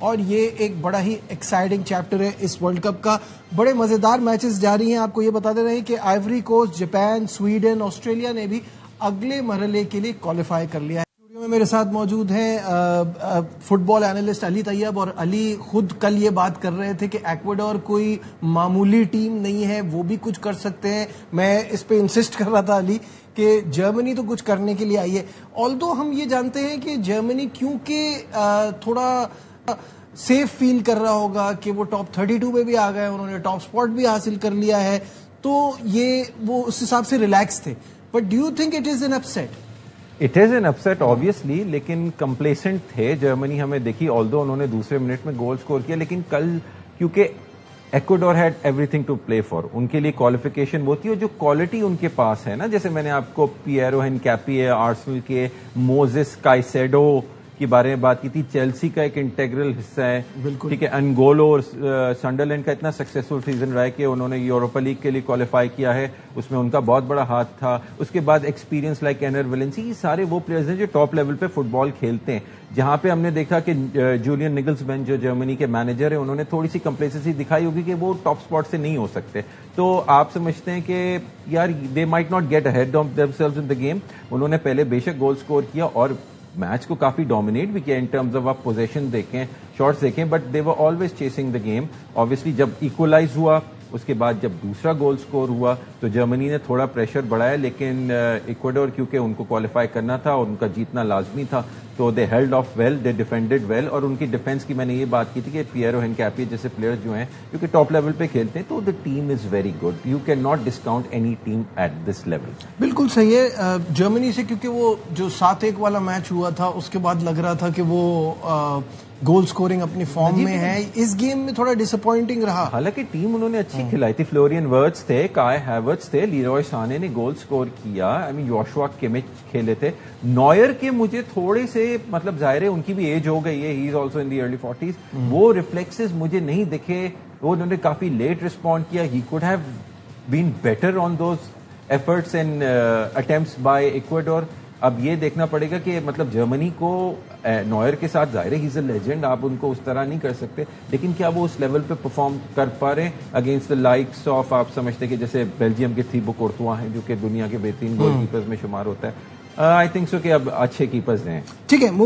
और ये एक बड़ा ही एक्साइटिंग चैप्टर है इस वर्ल्ड कप का। बड़े मजेदार मैचेस जारी हैं। आपको ये बता दे रहे हैं कि Ivory Coast, Japan, Sweden, Australia ने भी अगले मरहले के लिए क्वालिफाई कर लिया है। स्टूडियो में मेरे साथ मौजूद हैं फुटबॉल एनालिस्ट अली तैयब, और अली खुद कल ये बात कर रहे थे कि इक्वाडोर कोई मामूली टीम नहीं है, वो भी कुछ कर सकते हैं। मैं इस पे इंसिस्ट कर रहा था अली कि जर्मनी तो कुछ करने के लिए आई है। ऑल्दो हम ये जानते हैं कि जर्मनी क्योंकि थोड़ा सेफ फील कर रहा होगा कि वो टॉप 32 में भी आ गए, उन्होंने टॉप स्पॉट भी हासिल कर लिया है, तो ये वो उस हिसाब से रिलैक्स थे। But do you think it is an upset? It is an upset obviously, लेकिन कंप्लेसेंट थे जर्मनी। हमें देखी, ऑल्दो उन्होंने दूसरे मिनट में गोल स्कोर किया, लेकिन कल क्योंकि Ecuador had everything to play for, उनके लिए क्वालिफिकेशन वो थी, और जो क्वालिटी उनके पास है ना, जैसे मैंने आपको पिएरो हिनकैपी, आर्सेनल के मोजेस काइसेडो के बारे में बात की थी, चेल्सी का एक इंटेग्रल हिस्सा है, ठीक है। अनगोलो और सनडरलैंड का इतना सक्सेसफुल सीजन रहा है कि उन्होंने यूरोपा लीग के लिए क्वालिफाई किया है, उसमें उनका बहुत बड़ा हाथ था। उसके बाद एक्सपीरियंस लाइक एनर वेलेंसी, ये सारे वो प्लेयर्स हैं जो टॉप लेवल पे फुटबॉल खेलते हैं। जहां पे हमने देखा कि जूलियन निगल्समैन जो जर्मनी के मैनेजर है, उन्होंने थोड़ी सी कंप्लेसेंसी दिखाई होगी कि वो टॉप स्पॉट से नहीं हो सकते। तो आप समझते हैं कि यार they might not get ahead of themselves in the game. उन्होंने पहले बेशक गोल स्कोर किया और मैच को काफी डोमिनेट भी किया इन टर्म्स ऑफ आप पोजीशन देखें, शॉट्स देखें, but they were always chasing the game. Obviously जब इक्वलाइज हुआ, उसके बाद जब दूसरा गोल स्कोर हुआ तो जर्मनी ने थोड़ा प्रेशर बढ़ाया, लेकिन इक्वाडोर क्योंकि उनको क्वालिफाई करना था और उनका जीतना लाजमी था, तो दे held of well, they defended well. और उनकी डिफेंस की मैंने ये बात की थी कि पिएरो हिनकैपी जैसे प्लेयर्स जो हैं क्योंकि टॉप लेवल पे खेलते हैं, तो the team is very good. You can not discount any team at this level. बिल्कुल सही है। जर्मनी से क्योंकि वो जो 7-1 वाला मैच हुआ था, उसके बाद लग रहा था कि वो गोल स्कोरिंग अपनी फॉर्म में है। इस गेम में थोड़ा डिसअपॉइंटिंग रहा। हालांकि टीम उन्होंने अच्छी खिलाई थी। फ्लोरियन वर्ट्स थे, काय हैवर्ट्स थे, लीरॉय साने ने गोल स्कोर किया। आई मीन जोशुआ किमिच खेले थे। नॉयर के मुझे थोड़े से मतलब जाहिर है उनकी भी एज हो गई है, he is also in the early 40s, वो रिफ्लेक्सेस मुझे नहीं दिखे। वो उन्होंने काफी लेट रिस्पॉन्ड किया। He could have been better on those efforts and attempts by Ecuador. अब ये देखना पड़ेगा कि मतलब जर्मनी को नॉयर के साथ, जाहिर है ही इज अ लेजेंड, आप उनको उस तरह नहीं कर सकते, लेकिन क्या वो उस लेवल पे परफॉर्म कर पा रहे हैं अगेंस्ट द लाइक्स ऑफ, आप समझते कि जैसे बेल्जियम के थिबो कोर्तुआ हैं जो कि दुनिया के बेहतरीन गोलकीपर्स में शुमार होता है। आई थिंक सो कि अब अच्छे कीपर्स हैं। ठीक है।